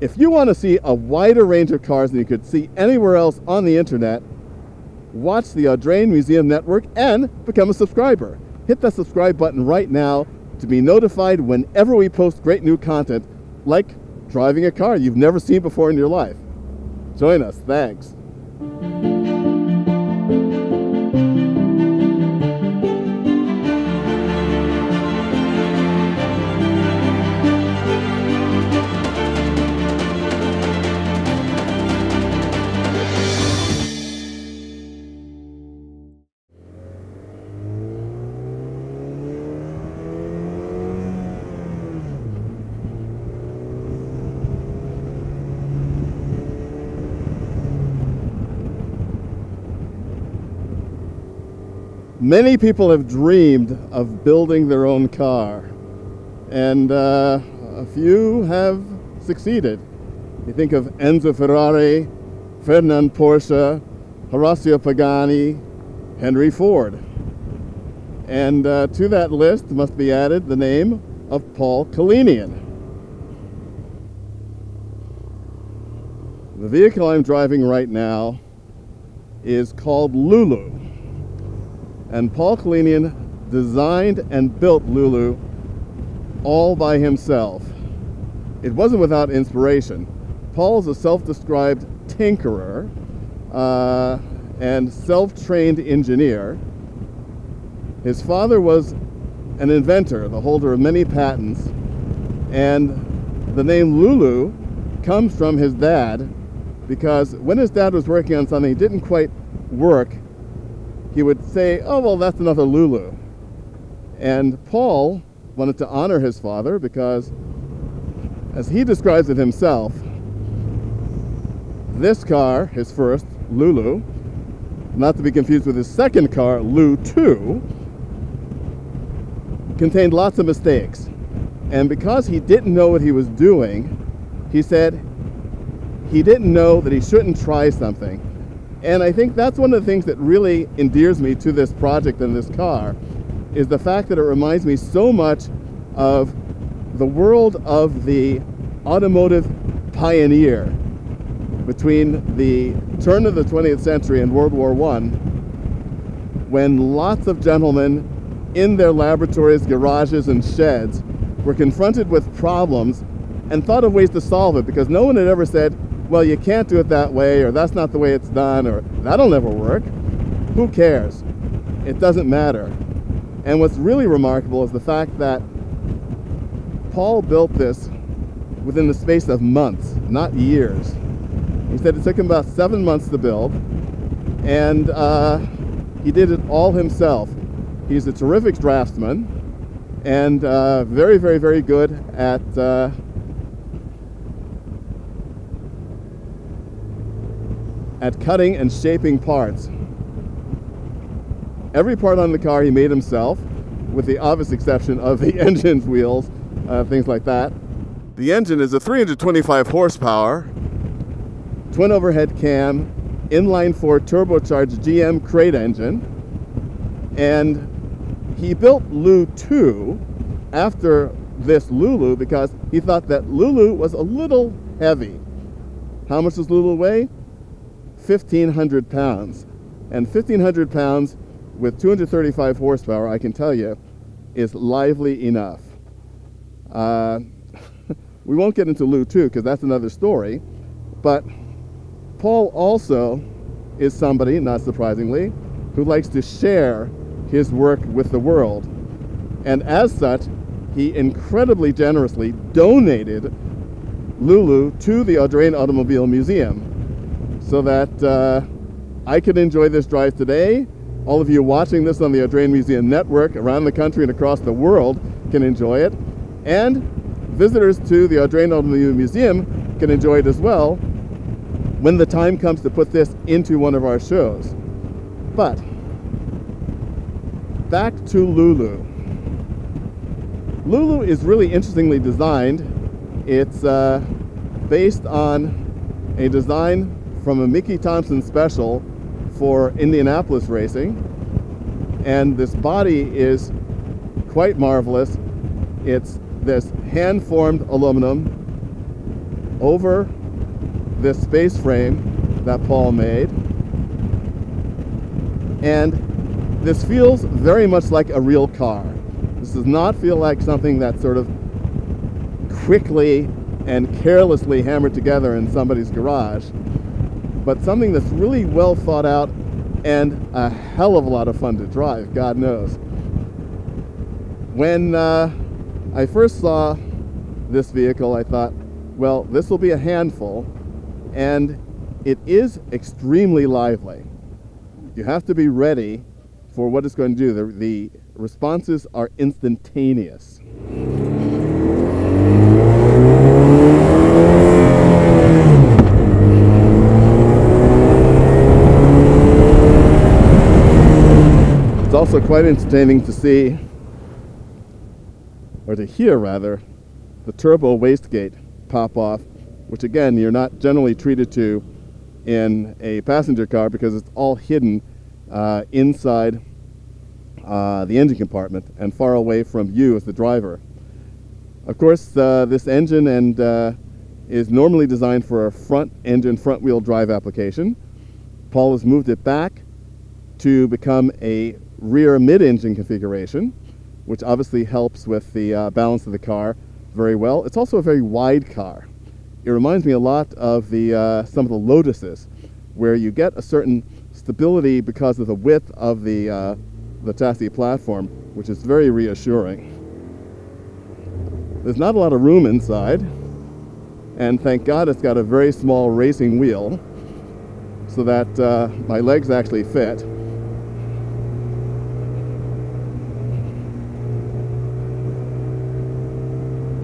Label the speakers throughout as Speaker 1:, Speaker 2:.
Speaker 1: If you want to see a wider range of cars than you could see anywhere else on the internet, watch the Audrain Museum Network and become a subscriber. Hit that subscribe button right now to be notified whenever we post great new content, like driving a car you've never seen before in your life. Join us. Thanks. Many people have dreamed of building their own car, and a few have succeeded. You think of Enzo Ferrari, Ferdinand Porsche, Horacio Pagani, Henry Ford. And to that list must be added the name of Paul Kalinian. The vehicle I'm driving right now is called Lulu. And Paul Kalinian designed and built Lulu all by himself. It wasn't without inspiration. Paul is a self-described tinkerer and self-trained engineer. His father was an inventor, the holder of many patents, and the name Lulu comes from his dad because when his dad was working on something that didn't quite work, he would say, "Oh, well, that's another Lulu." And Paul wanted to honor his father because, as he describes it himself, this car, his first, Lulu, not to be confused with his second car, Lu 2, contained lots of mistakes. And because he didn't know what he was doing, he said he didn't know that he shouldn't try something. And I think that's one of the things that really endears me to this project and this car, is the fact that it reminds me so much of the world of the automotive pioneer between the turn of the 20th century and World War I, when lots of gentlemen in their laboratories, garages, and sheds were confronted with problems and thought of ways to solve it, because no one had ever said, well, you can't do it that way, or that's not the way it's done, or that'll never work. Who cares? It doesn't matter. And what's really remarkable is the fact that Paul built this within the space of months, not years. He said it took him about 7 months to build, and he did it all himself. He's a terrific draftsman and very, very, very good at cutting and shaping parts. Every part on the car he made himself, with the obvious exception of the engine's wheels, things like that. The engine is a 325 horsepower, twin overhead cam, inline-4 turbocharged GM crate engine, and he built Lu 2 after this Lulu because he thought that Lulu was a little heavy. How much does Lulu weigh? 1,500 pounds. And 1,500 pounds with 235 horsepower, I can tell you, is lively enough. We won't get into Lu 2 because that's another story, but Paul also is somebody, not surprisingly, who likes to share his work with the world. And as such, he incredibly generously donated Lulu to the Audrain Automobile Museum so that I could enjoy this drive today. All of you watching this on the Audrain Museum Network around the country and across the world can enjoy it. And visitors to the Audrain Automobile Museum can enjoy it as well when the time comes to put this into one of our shows. But back to Lulu. Lulu is really interestingly designed. It's based on a design from a Mickey Thompson special for Indianapolis racing, and this body is quite marvelous. It's this hand-formed aluminum over this space frame that Paul made. And this feels very much like a real car. This does not feel like something that's sort of quickly and carelessly hammered together in somebody's garage, but something that's really well thought out and a hell of a lot of fun to drive, God knows. When I first saw this vehicle, I thought, well, this will be a handful, and it is extremely lively. You have to be ready for what it's going to do. The responses are instantaneous. It's also quite entertaining to see, or to hear rather, the turbo wastegate pop off, which again you're not generally treated to in a passenger car because it's all hidden inside the engine compartment and far away from you as the driver. Of course, this engine is normally designed for a front engine, front wheel drive application. Paul has moved it back to become a rear mid-engine configuration, which obviously helps with the balance of the car very well. It's also a very wide car. It reminds me a lot of some of the Lotuses, where you get a certain stability because of the width of the chassis platform, which is very reassuring. There's not a lot of room inside, and thank God it's got a very small racing wheel so that my legs actually fit.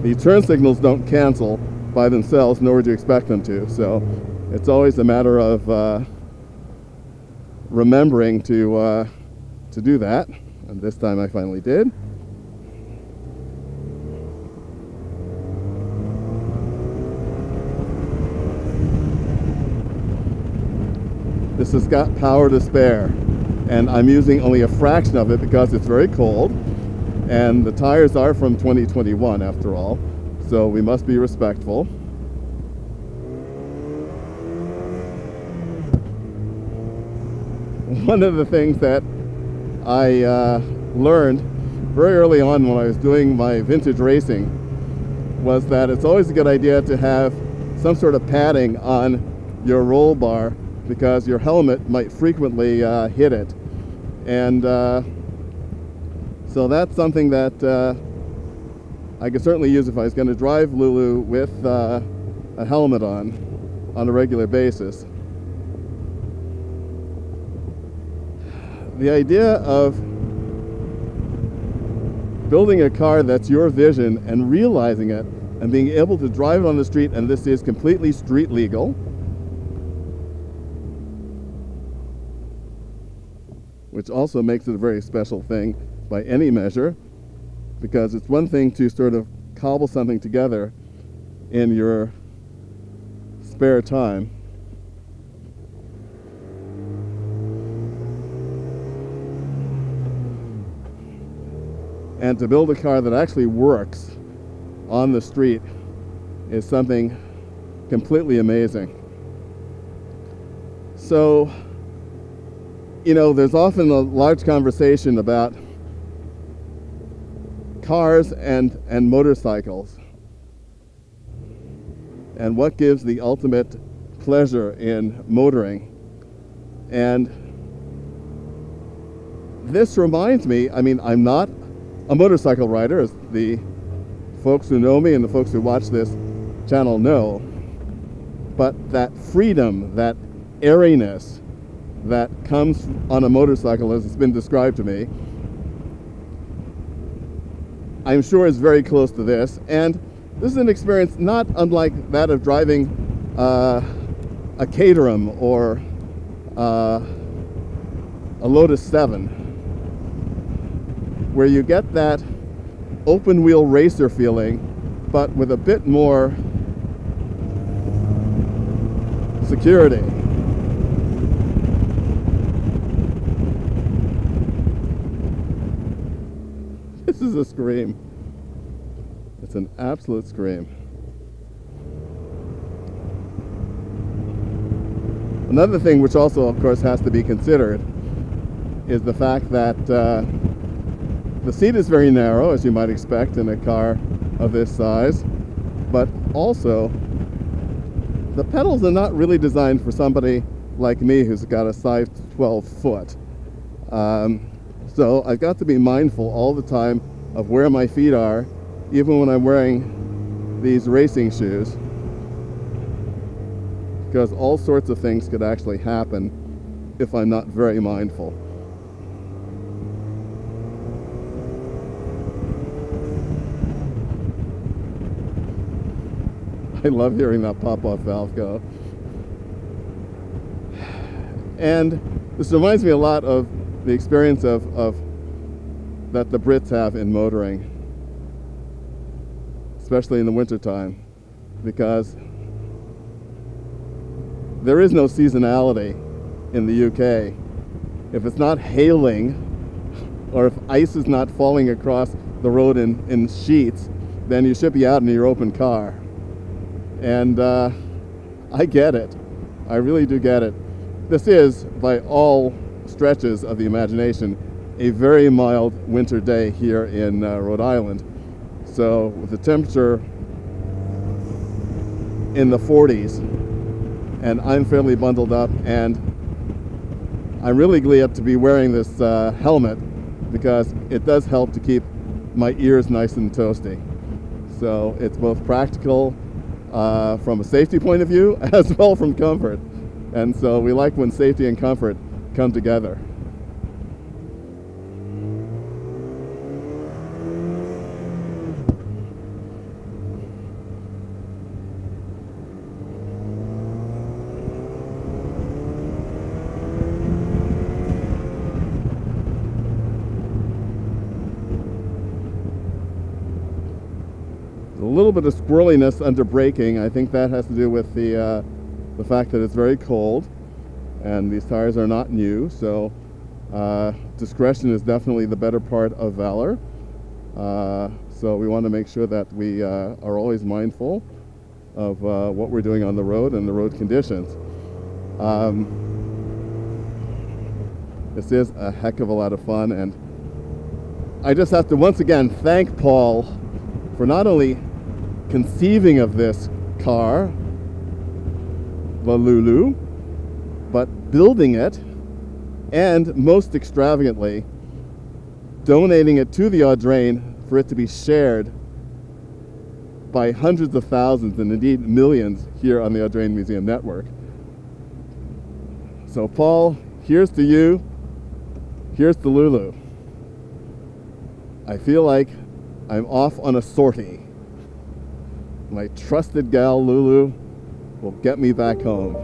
Speaker 1: The turn signals don't cancel by themselves, nor would you expect them to, so it's always a matter of remembering to do that, and this time I finally did. This has got power to spare, and I'm using only a fraction of it because it's very cold, and the tires are from 2021 after all, so we must be respectful. One of the things that I learned very early on when I was doing my vintage racing was that it's always a good idea to have some sort of padding on your roll bar because your helmet might frequently hit it. And so that's something that I could certainly use if I was going to drive Lulu with a helmet on a regular basis. The idea of building a car that's your vision and realizing it and being able to drive it on the street, and this is completely street legal, which also makes it a very special thing by any measure, because it's one thing to sort of cobble something together in your spare time. And to build a car that actually works on the street is something completely amazing. So, you know, there's often a large conversation about cars and motorcycles and what gives the ultimate pleasure in motoring. And this reminds me, I mean, I'm not a motorcycle rider, as the folks who know me and the folks who watch this channel know, but that freedom, that airiness that comes on a motorcycle as it's been described to me, I'm sure is very close to this. And this is an experience not unlike that of driving a Caterham or a Lotus 7, where you get that open wheel racer feeling, but with a bit more security. This is a scream. It's an absolute scream. Another thing which also, of course, has to be considered is the fact that the seat is very narrow, as you might expect in a car of this size, but also the pedals are not really designed for somebody like me who's got a size 12 foot. So I've got to be mindful all the time of where my feet are, even when I'm wearing these racing shoes, because all sorts of things could actually happen if I'm not very mindful. I love hearing that pop-off valve go. And this reminds me a lot of the experience of that the Brits have in motoring, especially in the wintertime, because there is no seasonality in the UK. If it's not hailing, or if ice is not falling across the road in sheets, then you should be out in your open car. And I get it. I really do get it. This is, by all stretches of the imagination, a very mild winter day here in Rhode Island. So with the temperature in the 40s, and I'm fairly bundled up, and I'm really glad to be wearing this helmet because it does help to keep my ears nice and toasty. So it's both practical from a safety point of view as well from comfort. And so we like when safety and comfort come together. A little bit of squirreliness under braking. I think that has to do with the fact that it's very cold and these tires are not new, so discretion is definitely the better part of valor. So we want to make sure that we are always mindful of what we're doing on the road and the road conditions. This is a heck of a lot of fun, and I just have to once again thank Paul for not only conceiving of this car, the Lulu, but building it, and most extravagantly donating it to the Audrain for it to be shared by hundreds of thousands and indeed millions here on the Audrain Museum Network. So Paul, here's to you, here's to Lulu. I feel like I'm off on a sortie. My trusted gal Lulu will get me back home.